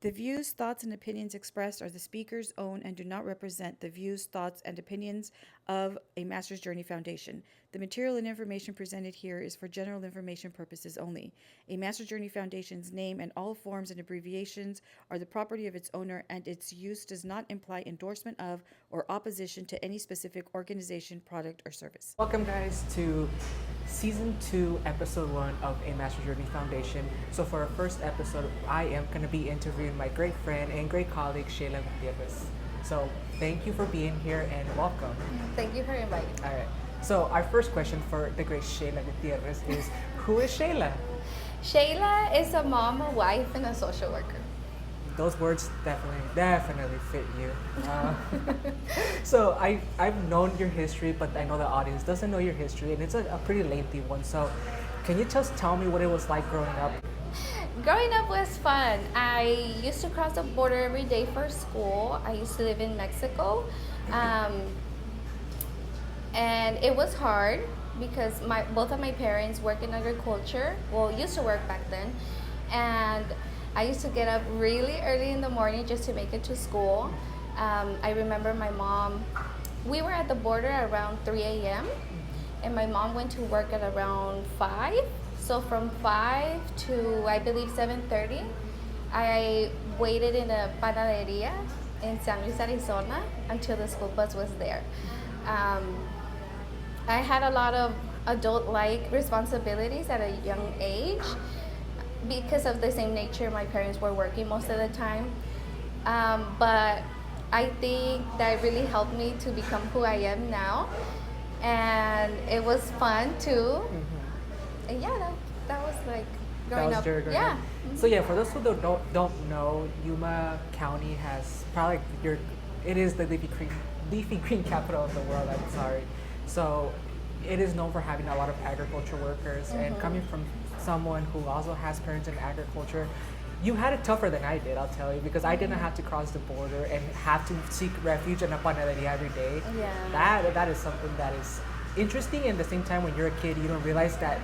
The views, thoughts, and opinions expressed are the speaker's own and do not represent the views, thoughts, and opinions of a Master's Journey Foundation. The material and information presented here is for general information purposes only. A Master's Journey Foundation's name and all forms and abbreviations are the property of its owner, and its use does not imply endorsement of or opposition to any specific organization, product, or service. Welcome, guys, to season 2, episode 1 of A Master Journey Foundation. So, for our first episode, I am going to be interviewing my great friend and great colleague, Sheila Gutierrez. So, thank you for being here and welcome. Thank you for inviting me. All right. So, our first question for the great Sheila Gutierrez is, who is Sheila? Sheila is a mom, a wife, and a social worker. Those words definitely fit you. So I've known your history, but I know the audience doesn't know your history, and it's a pretty lengthy one. So can you just tell me what it was like growing up? Growing up was fun. I used to cross the border every day for school. I used to live in Mexico. And it was hard because both of my parents work in agriculture. Well, used to work back then. And I used to get up really early in the morning just to make it to school. I remember my mom, we were at the border around 3 a.m. and my mom went to work at around 5. So from 5 to, I believe, 7:30, I waited in a panaderia in San Luis, Arizona until the school bus was there. I had a lot of adult-like responsibilities at a young age, because of the same nature. My parents were working most of the time, but I think that really helped me to become who I am now, and it was fun too. And yeah, that was like growing up. Yeah. So yeah, for those who don't know, Yuma County has probably it is the leafy green capital of the world. I'm sorry. So it is known for having a lot of agriculture workers, and coming from someone who also has parents in agriculture, you had it tougher than I did, I'll tell you, because I didn't have to cross the border and have to seek refuge in a panaderia every day. Yeah. That is something that is interesting, and at the same time, when you're a kid, you don't realize that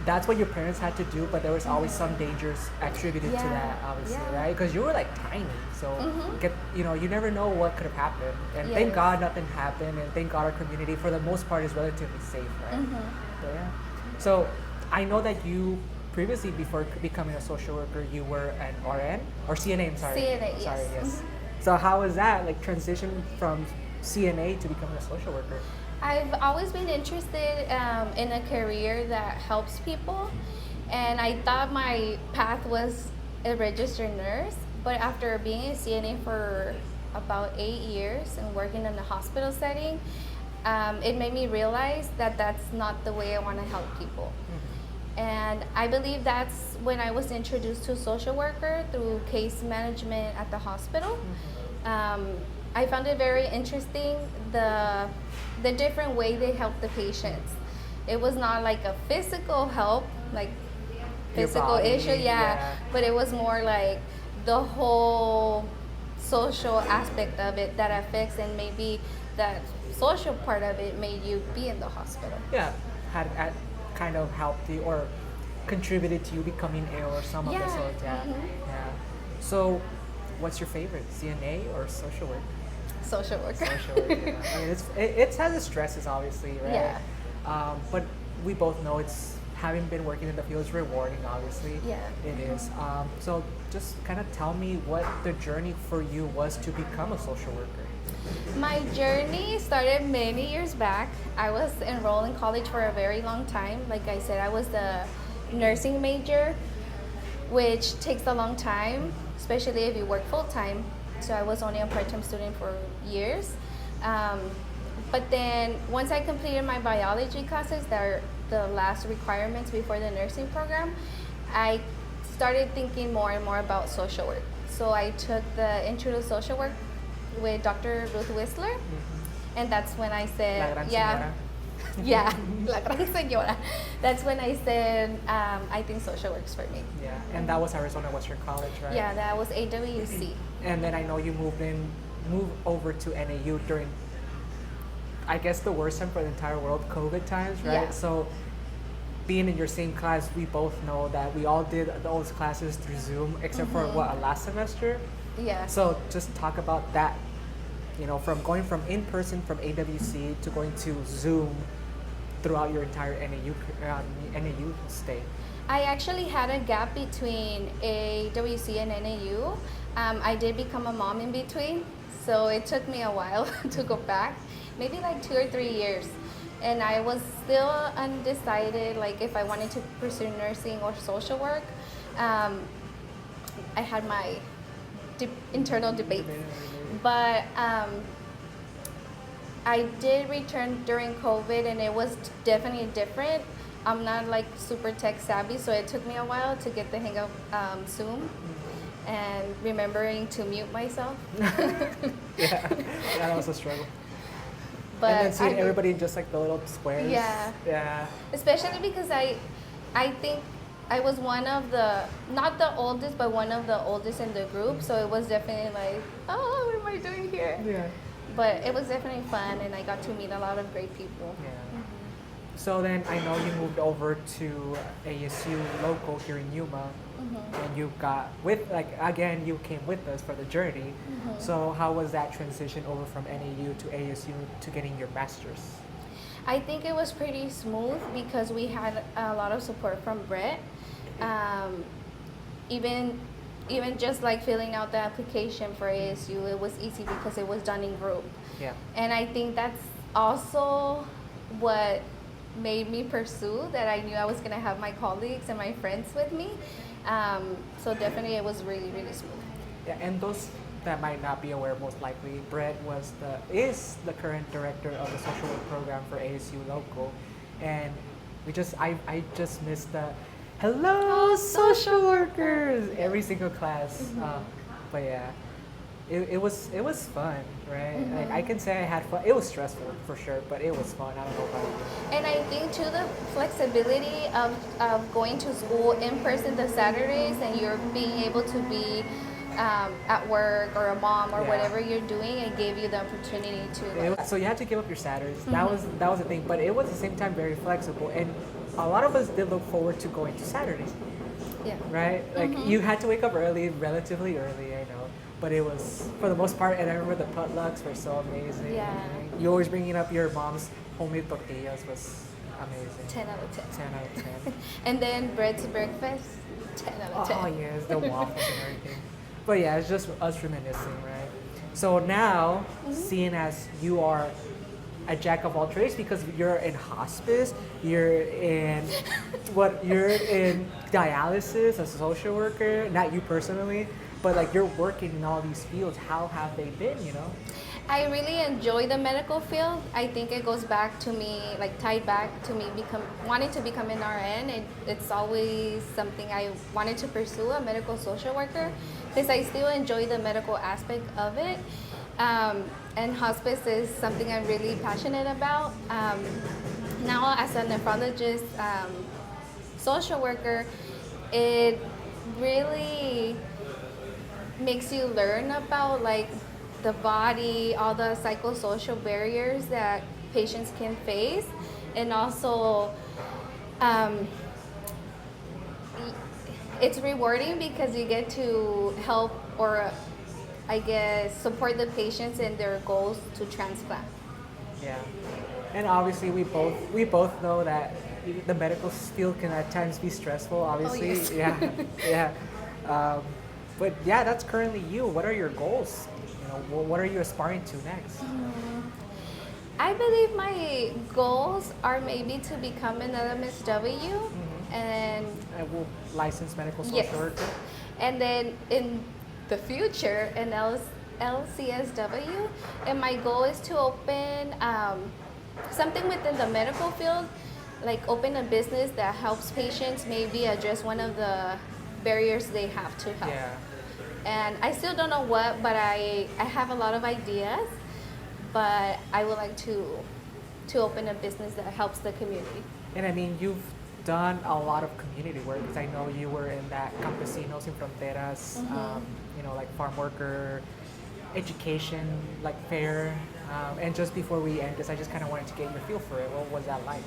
that's what your parents had to do, but there was always some dangers attributed to that, obviously, right? Because you were like tiny, so you never know what could have happened. And thank God nothing happened, and thank God our community, for the most part, is relatively safe, right? But, yeah. So I know that you previously, before becoming a social worker, you were an RN or CNA. I'm sorry. CNA, sorry, yes. So how was that, like, transition from CNA to becoming a social worker? I've always been interested in a career that helps people, and I thought my path was a registered nurse, but after being a CNA for about 8 years and working in a hospital setting, it made me realize that that's not the way I want to help people. And I believe that's when I was introduced to social worker through case management at the hospital. I found it very interesting, the different way they help the patients. It was not like a physical help, like physical issue, but it was more like the whole social aspect of it that affects, and maybe that social part of it made you be in the hospital. Yeah, had kind of helped you or contributed to you becoming ill or some of the sort. Yeah. So, what's your favorite, CNA or social work? Social worker. Social work. Yeah. I mean, it has its stresses, obviously, right? Yeah. But we both know having been working in the field is rewarding, obviously. Yeah. It is. So just kind of tell me what the journey for you was to become a social worker. My journey started many years back. I was enrolled in college for a very long time. Like I said, I was the nursing major, which takes a long time, especially if you work full time. So I was only a part-time student for years. But then once I completed my biology classes, that are the last requirements before the nursing program, I started thinking more and more about social work. So I took the Intro to Social Work with Dr. Ruth Whistler, and that's when I said, La gran yeah, la gran señora. That's when I said, I think social works for me. Yeah, and that was Arizona Western College, right? Yeah, that was AWC. And then I know you moved over to NAU during, I guess, the worst time for the entire world, COVID times, right? Yeah. So being in your same class, we both know that we all did those classes through Zoom, except for what, last semester. Yeah. So just talk about that. From going from in person from AWC to going to Zoom throughout your entire NAU stay. I actually had a gap between AWC and NAU. I did become a mom in between, so it took me a while to go back, maybe like 2 or 3 years. And I was still undecided, like if I wanted to pursue nursing or social work. I had my internal debates. But I did return during COVID, and it was definitely different. I'm not like super tech savvy, so it took me a while to get the hang of Zoom and remembering to mute myself. Yeah, that was a struggle. But and then seeing everybody in just like the little squares. Yeah. Yeah. Especially because I think I was one of the, not the oldest, but one of the oldest in the group. So it was definitely like, oh, what am I doing here? Yeah. But it was definitely fun, and I got to meet a lot of great people. Yeah. So then I know you moved over to ASU local here in Yuma, and you got again, you came with us for the journey. So how was that transition over from NAU to ASU to getting your master's? I think it was pretty smooth because we had a lot of support from Brett. Even just like filling out the application for ASU, it was easy because it was done in group. Yeah. And I think that's also what made me pursue that. I knew I was gonna have my colleagues and my friends with me. So definitely it was really, really smooth. Yeah, and those that might not be aware, most likely, Brett is the current director of the social work program for ASU local, and I just missed the hello social workers every single class. But yeah, it was fun, right? Like I can say I had fun. It was stressful for sure, but it was fun. I don't know about you. And I think too the flexibility of going to school in person the Saturdays, and you're being able to be at work or a mom or whatever you're doing, it gave you the opportunity to. So you had to give up your Saturdays. That was the thing, but it was at the same time very flexible, and a lot of us did look forward to going to Saturdays. Yeah. Right? Like you had to wake up early, relatively early, I know. But it was, for the most part, and I remember the potlucks were so amazing. Yeah. You always bringing up your mom's homemade tortillas was amazing. 10 out of 10. 10 out of 10. And then bread's breakfast, 10 out of 10. Oh, yes, the waffles and everything. But yeah, it's just us reminiscing, right? So now, seeing as you are a jack of all trades because you're in hospice, you're in dialysis, a social worker, not you personally, but like you're working in all these fields. How have they been, I really enjoy the medical field. I think it goes back to me, like tied back to me wanting to become an RN. It's always something I wanted to pursue, a medical social worker, because I still enjoy the medical aspect of it. And hospice is something I'm really passionate about. Now as a nephrologist, social worker, it really makes you learn about like the body, all the psychosocial barriers that patients can face, and also it's rewarding because you get to help or I guess support the patients in their goals to transplant. Yeah, and obviously we both know that the medical field can at times be stressful. Obviously, Oh, yes. yeah. But yeah, that's currently you. What are your goals? What are you aspiring to next? I believe my goals are maybe to become an LMSW and Will licensed medical social yes. worker. And then in the future an LCSW, and my goal is to open something within the medical field, like open a business that helps patients maybe address one of the barriers they have to health. Yeah. And I still don't know what, but I have a lot of ideas, but I would like to open a business that helps the community. And I mean, you've done a lot of community work because I know you were in that Campesinos Sin Fronteras, like farm worker, education, like fair. And just before we end this, I just kind of wanted to get your feel for it. What was that like?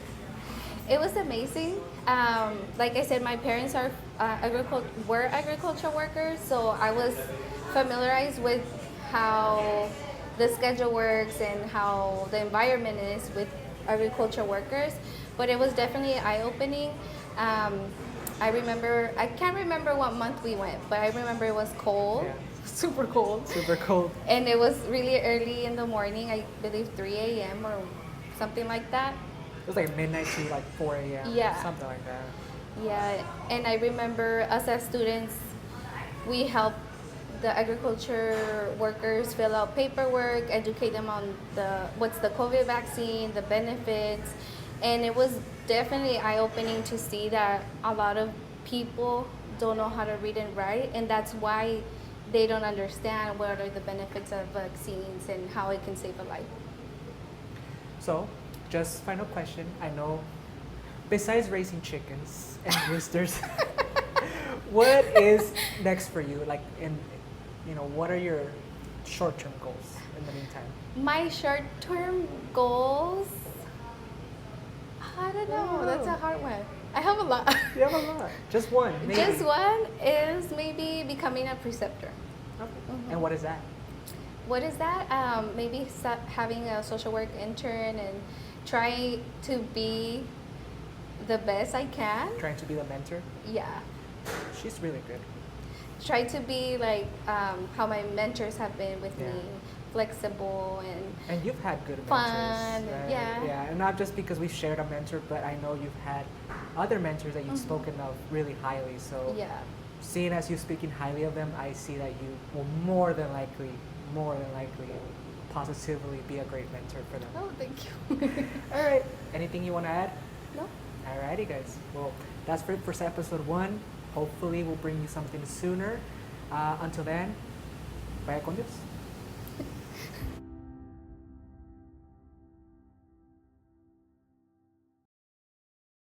It was amazing. Like I said, my parents are were agriculture workers, so I was familiarized with how the schedule works and how the environment is with agriculture workers. But it was definitely eye opening. Um, I can't remember what month we went, but I remember it was cold, Yeah. super cold. Super cold. And it was really early in the morning, I believe 3 a.m. or something like that. It was like midnight to like 4 a.m. Yeah. Something like that. Yeah, and I remember us as students, we helped the agriculture workers fill out paperwork, educate them on what's the COVID vaccine, the benefits, and it was definitely eye-opening to see that a lot of people don't know how to read and write, and that's why they don't understand what are the benefits of vaccines and how it can save a life. So, just final question. I know, besides raising chickens and roosters, what is next for you? Like, what are your short-term goals in the meantime? My short-term goals, I don't know. That's a hard one. I have a lot. You have a lot. Just one, maybe. Just one is maybe becoming a preceptor. Okay. Mhm. And what is that? What is that? Maybe having a social work intern and try to be the best I can. Trying to be the mentor. Yeah. She's really good. Try to be like how my mentors have been with Yeah. me, flexible and And you've had good Fun, mentors, right? yeah. Yeah, and not just because we've shared a mentor, but I know you've had other mentors that you've spoken of really highly. So, yeah. seeing as you speaking highly of them, I see that you will more than likely, positively be a great mentor for them. Oh, thank you. All right. Anything you want to add? No. Alrighty, guys. Well, that's it for episode 1. Hopefully, we'll bring you something sooner. Until then, vaya con Dios.